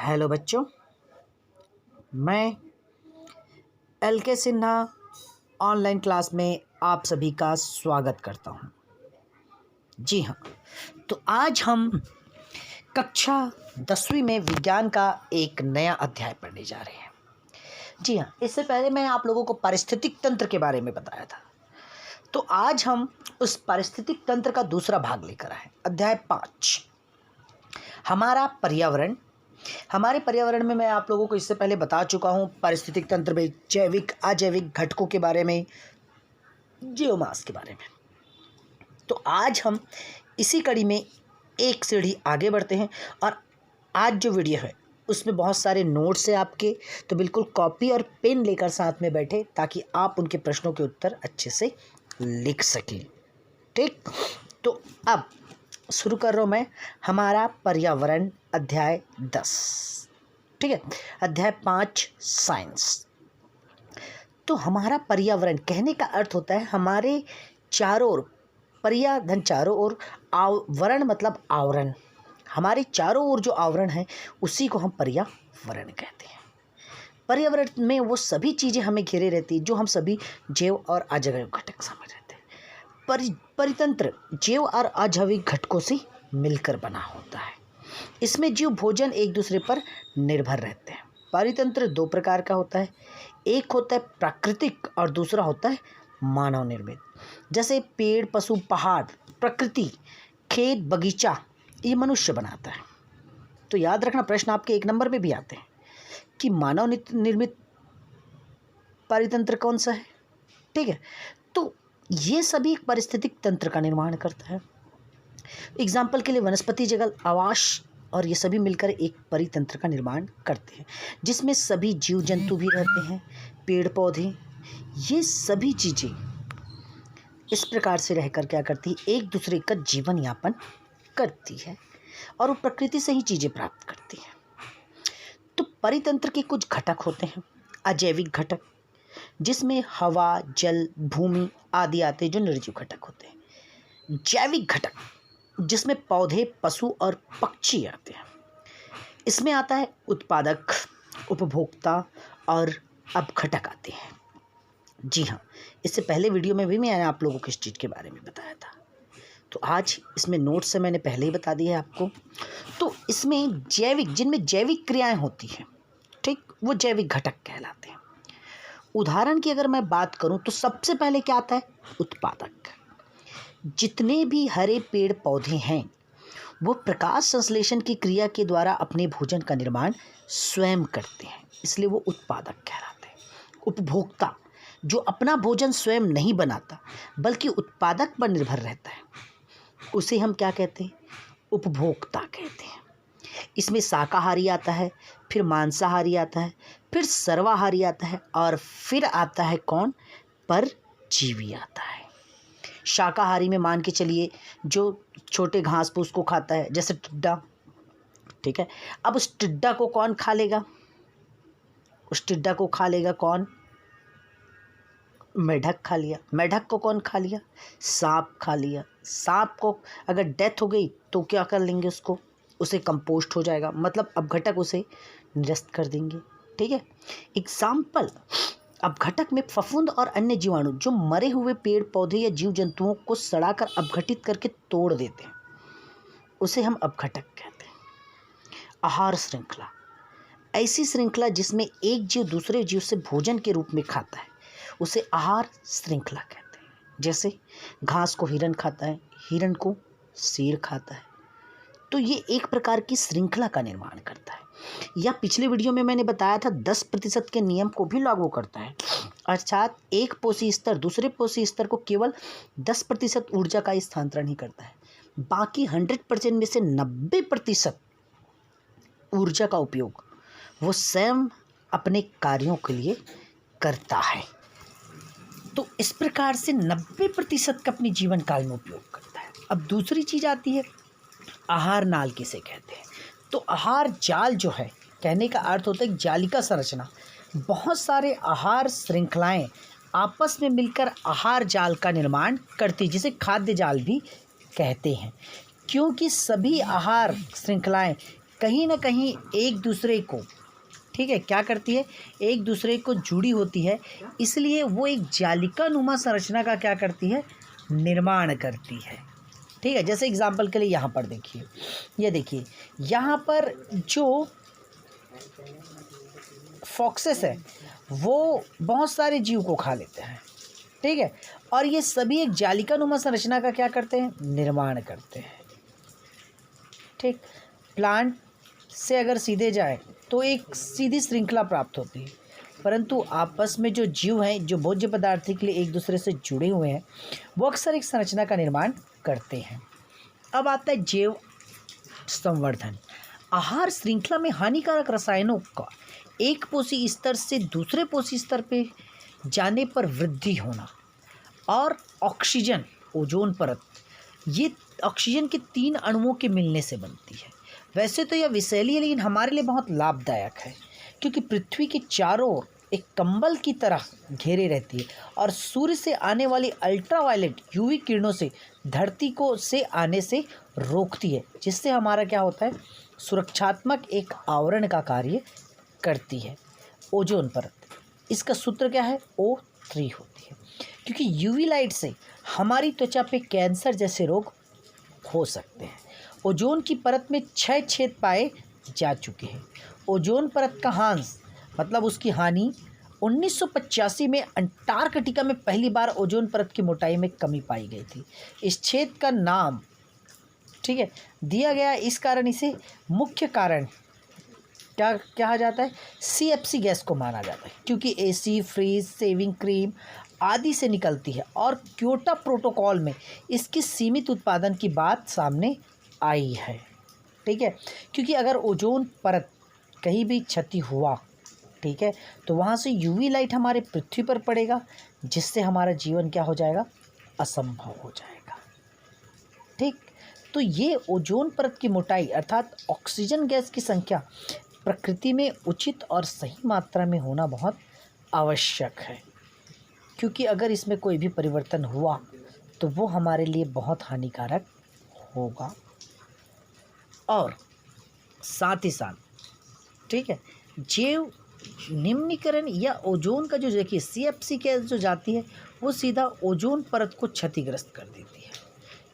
Hello बच्चों, मैं L के सिन्हा ऑनलाइन क्लास में आप सभी का स्वागत करता हूं। जी हाँ, तो आज हम कक्षा 10वीं में विज्ञान का एक नया अध्याय पढ़ने जा रहे हैं। जी हाँ, इससे पहले मैं आप लोगों को पारिस्थितिक तंत्र के बारे में बताया था, तो आज हम उस पारिस्थितिक तंत्र का दूसरा भाग लेकर आए। अध्याय 5, हमारा पर्यावरण। हमारे पर्यावरण में मैं आप लोगों को इससे पहले बता चुका हूँ पारिस्थितिक तंत्र में जैविक अजैविक घटकों के बारे में, जियोमास के बारे में। तो आज हम इसी कड़ी में एक सीढ़ी आगे बढ़ते हैं और आज जो वीडियो है उसमें बहुत सारे नोट्स हैं आपके, तो बिल्कुल कॉपी और पेन लेकर साथ में बैठे ताकि आप उनके प्रश्नों के उत्तर अच्छे से लिख सकें। ठीक, तो अब शुरू कर रहा हूँ मैं हमारा पर्यावरण अध्याय 10। ठीक है, अध्याय 5 साइंस। तो हमारा पर्यावरण कहने का अर्थ होता है हमारे चारों ओर, पर्या धन चारों ओर, आवरण मतलब आवरण, हमारे चारों ओर जो आवरण है उसी को हम पर्यावरण कहते हैं। पर्यावरण में वो सभी चीज़ें हमें घेरे रहती है जो हम सभी जैव और अजैविक घटक समझ रहे थे। परितंत्र जैव और अजैविक घटकों से मिलकर बना होता है। इसमें जीव भोजन एक दूसरे पर निर्भर रहते हैं। परितंत्र दो प्रकार का होता है, एक होता है प्राकृतिक और दूसरा होता है मानव निर्मित। जैसे पेड़, पशु, पहाड़, प्रकृति, खेत, बगीचा, ये मनुष्य बनाता है। तो याद रखना, प्रश्न आपके 1 नंबर में भी आते हैं कि मानव निर्मित परितंत्र कौन सा है। ठीक है, तो ये सभी पारिस्थितिक तंत्र का निर्माण करता है। एग्जाम्पल के लिए वनस्पति जगत, आवास और ये सभी मिलकर एक परितंत्र का निर्माण करते हैं जिसमें सभी जीव जंतु भी रहते हैं, पेड़ पौधे, ये सभी चीज़ें इस प्रकार से रहकर क्या करती है, एक दूसरे का जीवन यापन करती है और वो प्रकृति से ही चीज़ें प्राप्त करती है। तो परितंत्र के कुछ घटक होते हैं। अजैविक घटक, जिसमें हवा, जल, भूमि आदि आते हैं जो निर्जीव घटक होते हैं। जैविक घटक, जिसमें पौधे, पशु और पक्षी आते हैं। इसमें आता है उत्पादक, उपभोक्ता और अपघटक आते हैं। जी हाँ, इससे पहले वीडियो में भी मैंने आप लोगों को इस चीज़ के बारे में बताया था, तो आज इसमें नोट से मैंने पहले ही बता दिया है आपको। तो इसमें जैविक, जिनमें जैविक क्रियाएं होती हैं, ठीक, वो जैविक घटक कहलाते हैं। उदाहरण की अगर मैं बात करूं तो सबसे पहले क्या आता है, उत्पादक। जितने भी हरे पेड़ पौधे हैं वो प्रकाश संश्लेषण की क्रिया के द्वारा अपने भोजन का निर्माण स्वयं करते हैं, इसलिए वो उत्पादक कहलाते हैं। उपभोक्ता, जो अपना भोजन स्वयं नहीं बनाता बल्कि उत्पादक पर निर्भर रहता है, उसे हम क्या कहते हैं, उपभोक्ता कहते हैं। इसमें शाकाहारी आता है, फिर मांसाहारी आता है, फिर सर्वाहारी आता है और फिर आता है कौन, परजीवी आता है। शाकाहारी में मान के चलिए जो छोटे घास फूस को खाता है, जैसे टिड्डा। ठीक है, अब उस टिड्डा को कौन खा लेगा, उस टिड्डा को खा लेगा कौन, मेढक खा लिया। मेढक को कौन खा लिया, सांप खा लिया। सांप को अगर डेथ हो गई तो क्या कर लेंगे, उसको, उसे कंपोस्ट हो जाएगा, मतलब अपघटक उसे निरस्त कर देंगे। ठीक है, एग्जाम्पल, अपघटक में फफूंद और अन्य जीवाणु जो मरे हुए पेड़ पौधे या जीव जंतुओं को सड़ाकर अपघटित करके तोड़ देते हैं, उसे हम अपघटक कहते हैं। आहार श्रृंखला, ऐसी श्रृंखला जिसमें एक जीव दूसरे जीव से भोजन के रूप में खाता है, उसे आहार श्रृंखला कहते हैं। जैसे घास को हिरण खाता है, हिरण को शेर खाता है, तो ये एक प्रकार की श्रृंखला का निर्माण करता है। या पिछले वीडियो में मैंने बताया था 10% के नियम को भी लागू करता है, अर्थात एक पोषी स्तर दूसरे पोषी स्तर को केवल 10% ऊर्जा का स्थानांतरण ही करता है, बाकी 100% में से 90% ऊर्जा का उपयोग वो स्वयं अपने कार्यों के लिए करता है। तो इस प्रकार से 90% का अपने जीवन काल में उपयोग करता है। अब दूसरी चीज़ आती है आहार नाल किसे कहते हैं। तो आहार जाल जो है, कहने का अर्थ होता है जालिका संरचना, बहुत सारे आहार श्रृंखलाएं आपस में मिलकर आहार जाल का निर्माण करती, जिसे खाद्य जाल भी कहते हैं, क्योंकि सभी आहार श्रृंखलाएं कहीं ना कहीं एक दूसरे को, ठीक है, क्या करती है, एक दूसरे को जुड़ी होती है, इसलिए वो एक जालिका नुमा संरचना का क्या करती है, निर्माण करती है। ठीक है, जैसे एग्जाम्पल के लिए यहाँ पर देखिए, ये देखिए यहाँ पर जो फॉक्सेस है वो बहुत सारे जीव को खा लेते हैं, ठीक है, और ये सभी एक जालिका नुमा संरचना का क्या करते हैं, निर्माण करते हैं। ठीक, प्लांट से अगर सीधे जाए तो एक सीधी श्रृंखला प्राप्त होती है, परंतु आपस में जो जीव हैं, जो भोज्य पदार्थ के लिए एक दूसरे से जुड़े हुए हैं, वो अक्सर एक संरचना का निर्माण करते हैं। अब आता है जैव संवर्धन। आहार श्रृंखला में हानिकारक रसायनों का एक पोषी स्तर से दूसरे पोषी स्तर पे जाने पर वृद्धि होना, और ऑक्सीजन, ओजोन परत, ये ऑक्सीजन के 3 अणुओं के मिलने से बनती है। वैसे तो यह विषैली है, लेकिन हमारे लिए बहुत लाभदायक है, क्योंकि पृथ्वी के चारों ओर एक कंबल की तरह घेरे रहती है और सूर्य से आने वाली अल्ट्रावायलेट यूवी किरणों से धरती को से आने से रोकती है, जिससे हमारा क्या होता है, सुरक्षात्मक एक आवरण का कार्य करती है। ओजोन परत, इसका सूत्र क्या है, O3 होती है, क्योंकि यूवी लाइट से हमारी त्वचा पे कैंसर जैसे रोग हो सकते हैं। ओजोन की परत में 6 छेद पाए जा चुके हैं। ओजोन परत का ह्रास, मतलब उसकी हानि, 1985 में अंटार्कटिका में पहली बार ओजोन परत की मोटाई में कमी पाई गई थी। इस छेद का नाम, ठीक है, दिया गया, इस कारण इसे मुख्य कारण क्या कहा जाता है, CFC गैस को माना जाता है, क्योंकि AC, फ्रीज, सेविंग क्रीम आदि से निकलती है, और क्योटो प्रोटोकॉल में इसकी सीमित उत्पादन की बात सामने आई है। ठीक है, क्योंकि अगर ओजोन परत कहीं भी क्षति हुआ, ठीक है, तो वहाँ से यूवी लाइट हमारे पृथ्वी पर पड़ेगा, जिससे हमारा जीवन क्या हो जाएगा, असंभव हो जाएगा। ठीक, तो ये ओजोन परत की मोटाई अर्थात ऑक्सीजन गैस की संख्या प्रकृति में उचित और सही मात्रा में होना बहुत आवश्यक है, क्योंकि अगर इसमें कोई भी परिवर्तन हुआ तो वो हमारे लिए बहुत हानिकारक होगा। और साथ ही साथ, ठीक है, जैव निम्नीकरण या ओजोन का जो देखिए CFC गैस जो जाती है वो सीधा ओजोन परत को क्षतिग्रस्त कर देती है,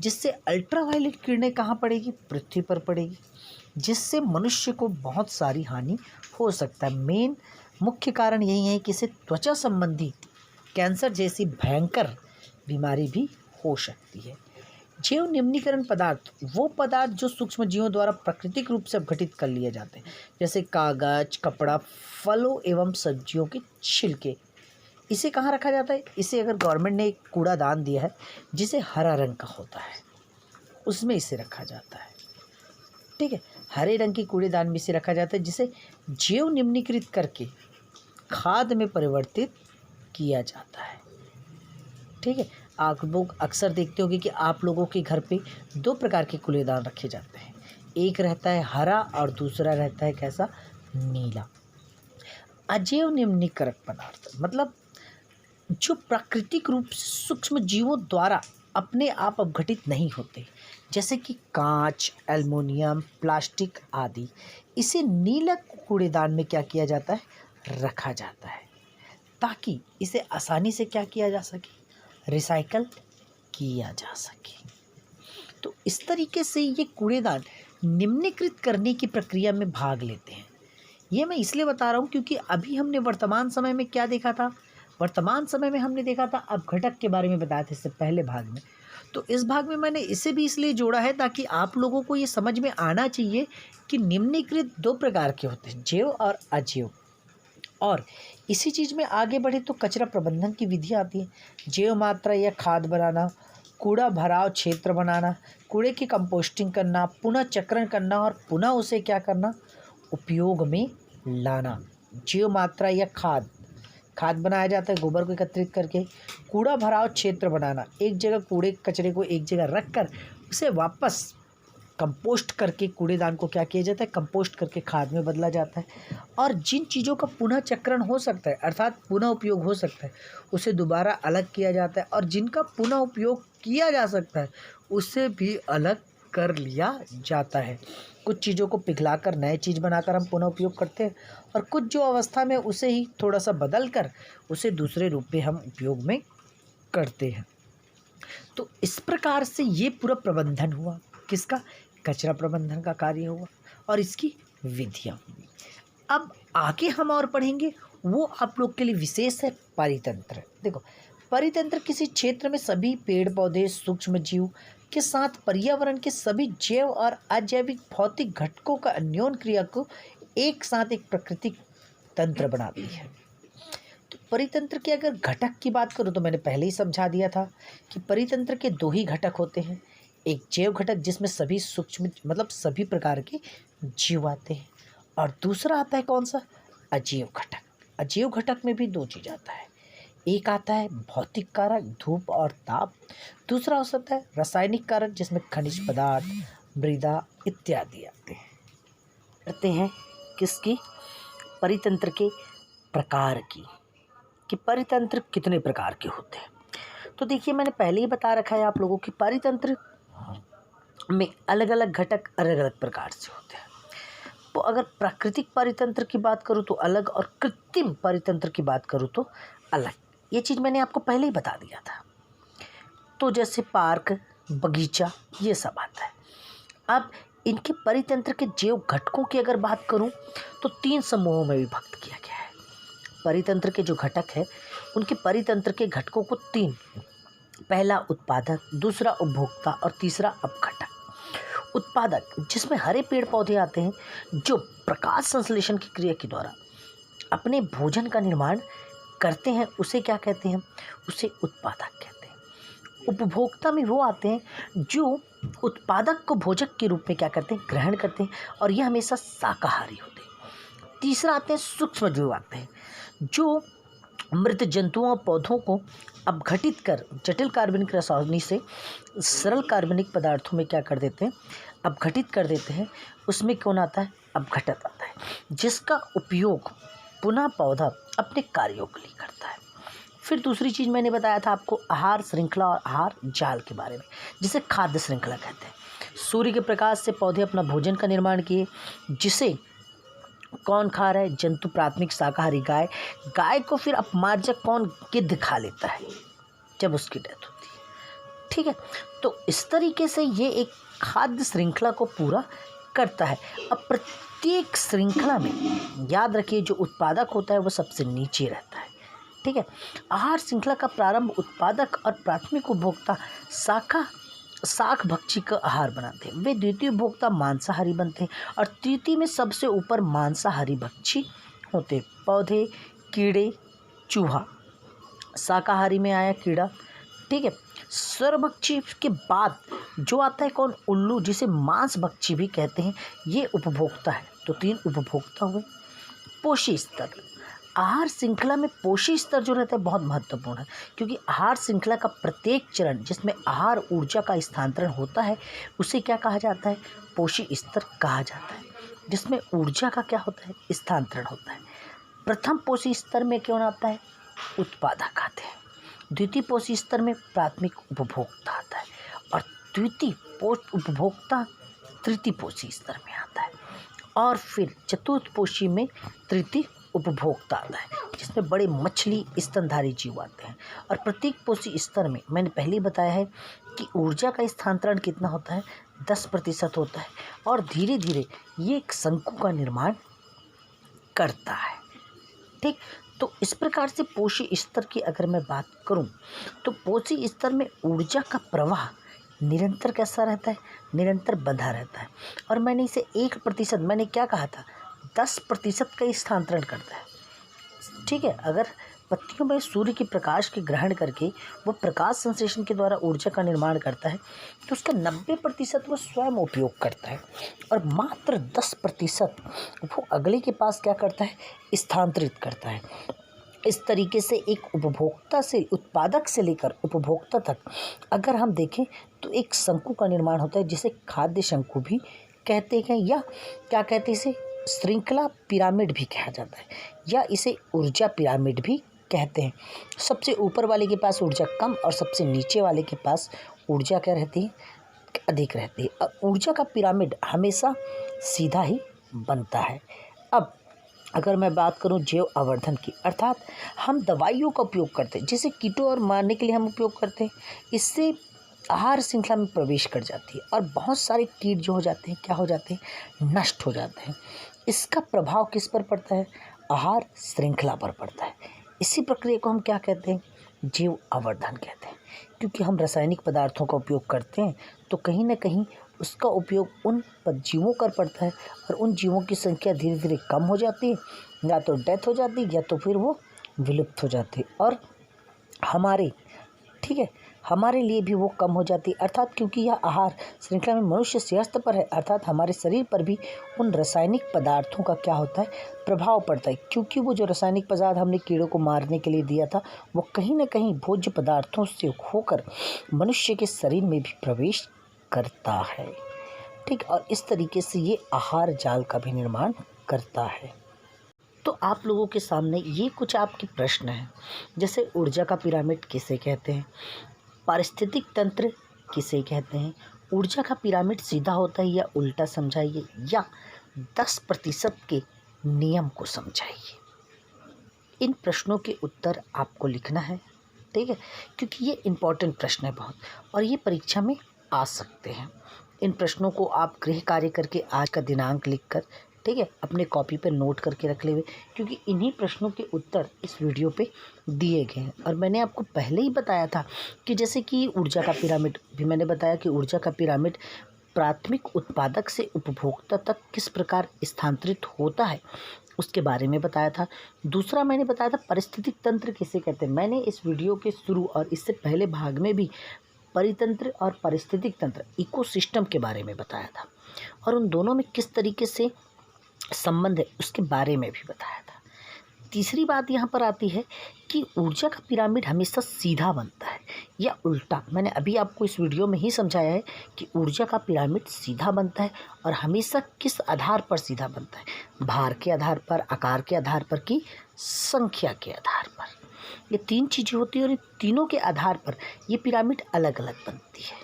जिससे अल्ट्रावायलेट किरणें कहाँ पड़ेगी, पृथ्वी पर पड़ेगी, जिससे मनुष्य को बहुत सारी हानि हो सकता है। मुख्य कारण यही है कि इसे त्वचा संबंधी कैंसर जैसी भयंकर बीमारी भी हो सकती है। जैव निम्नीकरण पदार्थ वो पदार्थ जो सूक्ष्म जीवों द्वारा प्राकृतिक रूप से अपघटित कर लिए जाते हैं, जैसे कागज, कपड़ा, फलों एवं सब्जियों के छिलके। इसे कहाँ रखा जाता है, इसे अगर गवर्नमेंट ने एक कूड़ादान दिया है जिसे हरा रंग का होता है, उसमें इसे रखा जाता है। ठीक है, हरे रंग के कूड़ेदान में इसे रखा जाता है, जिसे जैव निम्नीकृत करके खाद में परिवर्तित किया जाता है। ठीक है, आप लोग अक्सर देखते होंगे कि आप लोगों के घर पे 2 प्रकार के कूड़ेदान रखे जाते हैं, एक रहता है हरा और दूसरा रहता है कैसा, नीला। अजैव निम्नीकरण पदार्थ मतलब जो प्राकृतिक रूप से सूक्ष्म जीवों द्वारा अपने आप अपघटित नहीं होते, जैसे कि कांच, एल्युमिनियम, प्लास्टिक आदि, इसे नीला कूड़ेदान में क्या किया जाता है, रखा जाता है, ताकि इसे आसानी से क्या किया जा सके, रिसाइकल किया जा सके। तो इस तरीके से ये कूड़ेदान निम्नीकृत करने की प्रक्रिया में भाग लेते हैं। ये मैं इसलिए बता रहा हूँ क्योंकि अभी हमने वर्तमान समय में क्या देखा था, वर्तमान समय में हमने देखा था अपघटक के बारे में बताया था इससे पहले भाग में। तो इस भाग में मैंने इसे भी इसलिए जोड़ा है ताकि आप लोगों को ये समझ में आना चाहिए कि निम्नीकृत 2 प्रकार के होते हैं, जैव और अजैव। और इसी चीज़ में आगे बढ़े तो कचरा प्रबंधन की विधि आती है, जैव मात्रा या खाद बनाना, कूड़ा भराव क्षेत्र बनाना, कूड़े की कंपोस्टिंग करना, पुनः चक्रण करना और पुनः उसे क्या करना, उपयोग में लाना। जैव मात्रा या खाद बनाया जाता है गोबर को एकत्रित करके। कूड़ा भराव क्षेत्र बनाना, एक जगह कूड़े कचरे को एक जगह रख कर उसे वापस कंपोस्ट करके कूड़ेदान को क्या किया जाता है, कंपोस्ट करके खाद में बदला जाता है। और जिन चीज़ों का पुनः चक्रण हो सकता है अर्थात पुनः उपयोग हो सकता है उसे दोबारा अलग किया जाता है, और जिनका पुनः उपयोग किया जा सकता है उसे भी अलग कर लिया जाता है। कुछ चीज़ों को पिघलाकर नए चीज़ बनाकर हम पुनः उपयोग करते हैं, और कुछ जो अवस्था में उसे ही थोड़ा सा बदल कर उसे दूसरे रूप में हम उपयोग में करते हैं। तो इस प्रकार से ये पूरा प्रबंधन हुआ, किसका? कचरा प्रबंधन का कार्य हुआ, और इसकी विधियाँ हुई। अब आगे हम और पढ़ेंगे, वो आप लोग के लिए विशेष है परितंत्र। देखो, परितंत्र किसी क्षेत्र में सभी पेड़ पौधे, सूक्ष्म जीव के साथ पर्यावरण के सभी जैव और अजैविक भौतिक घटकों का अन्योन क्रिया को एक साथ एक प्राकृतिक तंत्र बनाती है। तो परितंत्र के अगर घटक की बात करूँ तो मैंने पहले ही समझा दिया था कि परितंत्र के दो ही घटक होते हैं। एक जैव घटक जिसमें सभी सूक्ष्म मतलब सभी प्रकार के जीव आते हैं, और दूसरा आता है कौन सा? अजैव घटक। अजैव घटक में भी दो चीज़ आता है, एक आता है भौतिक कारक धूप और ताप, दूसरा हो सकता है रासायनिक कारक जिसमें खनिज पदार्थ, मृदा इत्यादि आते हैं। करते हैं किसकी? परितंत्र के प्रकार की, कि परितंत्र कितने प्रकार के होते हैं। तो देखिए, मैंने पहले ही बता रखा है आप लोगों की परितंत्र में अलग अलग घटक अलग अलग प्रकार से होते हैं। तो अगर प्राकृतिक परितंत्र की बात करूँ तो अलग, और कृत्रिम परितंत्र की बात करूँ तो अलग। ये चीज़ मैंने आपको पहले ही बता दिया था। तो जैसे पार्क, बगीचा, ये सब आता है। अब इनके परितंत्र के जैव घटकों की अगर बात करूँ तो 3 समूहों में विभक्त किया गया है। परितंत्र के जो घटक है उनके परितंत्र के घटकों को 3, पहला उत्पादक, दूसरा उपभोक्ता और तीसरा अपघटक। उत्पादक जिसमें हरे पेड़ पौधे आते हैं जो प्रकाश संश्लेषण की क्रिया के द्वारा अपने भोजन का निर्माण करते हैं, उसे क्या कहते हैं? उसे उत्पादक कहते हैं। उपभोक्ता में वो आते हैं जो उत्पादक को भोजक के रूप में क्या करते हैं? ग्रहण करते हैं, और ये हमेशा शाकाहारी होते हैं। तीसरा आते हैं सूक्ष्म जीव आते हैं जो मृत जंतुओं और पौधों को अपघटित कर जटिल कार्बनिक रसायनी से सरल कार्बनिक पदार्थों में क्या कर देते हैं? अपघटित कर देते हैं। उसमें कौन आता है? अपघटक आता है, जिसका उपयोग पुनः पौधा अपने कार्यों के लिए करता है। फिर दूसरी चीज़ मैंने बताया था आपको आहार श्रृंखला और आहार जाल के बारे में, जिसे खाद्य श्रृंखला कहते हैं। सूर्य के प्रकाश से पौधे अपना भोजन का निर्माण किए, जिसे कौन खा रहा है? जंतु, प्राथमिक शाकाहारी गाय। गाय को फिर अपमार्जक कौन? गिद्ध खा लेता है जब उसकी डेथ होती है। ठीक है, तो इस तरीके से ये एक खाद्य श्रृंखला को पूरा करता है। अब प्रत्येक श्रृंखला में याद रखिए जो उत्पादक होता है वो सबसे नीचे रहता है। ठीक है, आहार श्रृंखला का प्रारंभ उत्पादक और प्राथमिक उपभोक्ता शाक भक्षी का आहार बनाते हैं। वे द्वितीय उपभोक्ता मांसाहारी बनते हैं, और तृतीय में सबसे ऊपर मांसाहारी भक्षी होते हैं। पौधे, कीड़े, चूहा, शाकाहारी में आया कीड़ा। ठीक है, सर्वभक्षी के बाद जो आता है कौन? उल्लू, जिसे मांस भक्षी भी कहते हैं, ये उपभोक्ता है। तो 3 उपभोक्ता हुए। पोषी स्तर, आहार श्रृंखला में पोषी स्तर जो रहता है बहुत महत्वपूर्ण है, क्योंकि आहार श्रृंखला का प्रत्येक चरण जिसमें आहार ऊर्जा का स्थानांतरण होता है उसे क्या कहा जाता है? पोषी स्तर कहा जाता है, जिसमें ऊर्जा का क्या होता है? स्थानांतरण होता है। प्रथम पोषी स्तर में कौन आता है? उत्पादक आते हैं। द्वितीय पोषी स्तर में प्राथमिक उपभोक्ता आता है, और द्वितीय उपभोक्ता तृतीय पोषी स्तर में आता है, और फिर चतुर्थ पोषी में तृतीय उपभोक्ता आता है, जिसमें बड़े मछली स्तनधारी जीव आते हैं। और प्रत्येक पोषी स्तर में मैंने पहले ही बताया है कि ऊर्जा का स्थानांतरण कितना होता है? 10% होता है, और धीरे धीरे ये एक शंकु का निर्माण करता है। ठीक, तो इस प्रकार से पोषी स्तर की अगर मैं बात करूं तो पोषी स्तर में ऊर्जा का प्रवाह निरंतर कैसा रहता है? निरंतर बंधा रहता है। और मैंने इसे 1%, मैंने क्या कहा था? 10% का स्थानांतरण करता है। ठीक है, अगर पत्तियों में सूर्य के प्रकाश के ग्रहण करके वो प्रकाश संश्लेषण के द्वारा ऊर्जा का निर्माण करता है, तो उसका 90% वो स्वयं उपयोग करता है, और मात्र 10% वो अगले के पास क्या करता है? स्थानांतरित करता है। इस तरीके से एक उपभोक्ता से, उत्पादक से लेकर उपभोक्ता तक अगर हम देखें तो एक शंकु का निर्माण होता है, जिसे खाद्य शंकु भी कहते हैं, या क्या कहते हैं? इसे श्रृंखला पिरामिड भी कहा जाता है, या इसे ऊर्जा पिरामिड भी कहते हैं। सबसे ऊपर वाले के पास ऊर्जा कम और सबसे नीचे वाले के पास ऊर्जा क्या रहती है? अधिक रहती है और ऊर्जा का पिरामिड हमेशा सीधा ही बनता है। अब अगर मैं बात करूं जैव आवर्धन की, अर्थात हम दवाइयों का उपयोग करते हैं, जैसे कीटों और मारने के लिए हम उपयोग करते हैं, इससे आहार श्रृंखला में प्रवेश कर जाती है और बहुत सारे कीट जो हो जाते हैं क्या हो जाते हैं, नष्ट हो जाते हैं। इसका प्रभाव किस पर पड़ता है, आहार श्रृंखला पर पड़ता है। इसी प्रक्रिया को हम क्या कहते हैं, जैव आवर्धन कहते हैं। क्योंकि हम रासायनिक पदार्थों का उपयोग करते हैं तो कहीं ना कहीं उसका उपयोग उन जीवों कर पड़ता है और उन जीवों की संख्या धीरे धीरे कम हो जाती है, या तो डेथ हो जाती है या तो फिर वो विलुप्त हो जाती है और हमारे लिए भी वो कम हो जाती है। अर्थात क्योंकि यह आहार श्रृंखला में मनुष्य स्वास्थ्य पर है, अर्थात हमारे शरीर पर भी उन रासायनिक पदार्थों का क्या होता है, प्रभाव पड़ता है। क्योंकि वो जो रासायनिक पदार्थ हमने कीड़ों को मारने के लिए दिया था वो कहीं ना कहीं भोज्य पदार्थों से होकर मनुष्य के शरीर में भी प्रवेश करता है। ठीक, और इस तरीके से ये आहार जाल का भी निर्माण करता है। तो आप लोगों के सामने ये कुछ आपके प्रश्न हैं, जैसे ऊर्जा का पिरामिड किसे कहते हैं, पारिस्थितिक तंत्र किसे कहते हैं, ऊर्जा का पिरामिड सीधा होता है या उल्टा समझाइए, या 10% के नियम को समझाइए। इन प्रश्नों के उत्तर आपको लिखना है, ठीक है, क्योंकि ये इम्पोर्टेंट प्रश्न है बहुत और ये परीक्षा में आ सकते हैं। इन प्रश्नों को आप गृह कार्य करके आज का दिनांक लिखकर, ठीक है, अपने कॉपी पर नोट करके रख लेंगे, क्योंकि इन्हीं प्रश्नों के उत्तर इस वीडियो पे दिए गए हैं। और मैंने आपको पहले ही बताया था कि जैसे कि ऊर्जा का पिरामिड भी मैंने बताया कि ऊर्जा का पिरामिड प्राथमिक उत्पादक से उपभोक्ता तक किस प्रकार स्थानांतरित होता है उसके बारे में बताया था। दूसरा मैंने बताया था पारिस्थितिक तंत्र किसे कहते हैं। मैंने इस वीडियो के शुरू और इससे पहले भाग में भी परितंत्र और पारिस्थितिक तंत्र इकोसिस्टम के बारे में बताया था और उन दोनों में किस तरीके से संबंध है उसके बारे में भी बताया था। तीसरी बात यहाँ पर आती है कि ऊर्जा का पिरामिड हमेशा सीधा बनता है या उल्टा। मैंने अभी आपको इस वीडियो में ही समझाया है कि ऊर्जा का पिरामिड सीधा बनता है और हमेशा किस आधार पर सीधा बनता है, भार के आधार पर, आकार के आधार पर कि संख्या के आधार पर। ये 3 चीज़ें होती है और इन तीनों के आधार पर ये पिरामिड अलग अलग बनती है,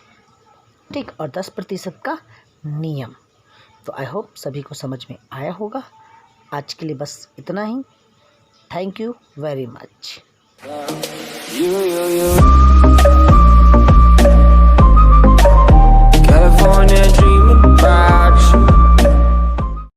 ठीक। और 10% का नियम। तो आई होप सभी को समझ में आया होगा। आज के लिए बस इतना ही। Thank you very much.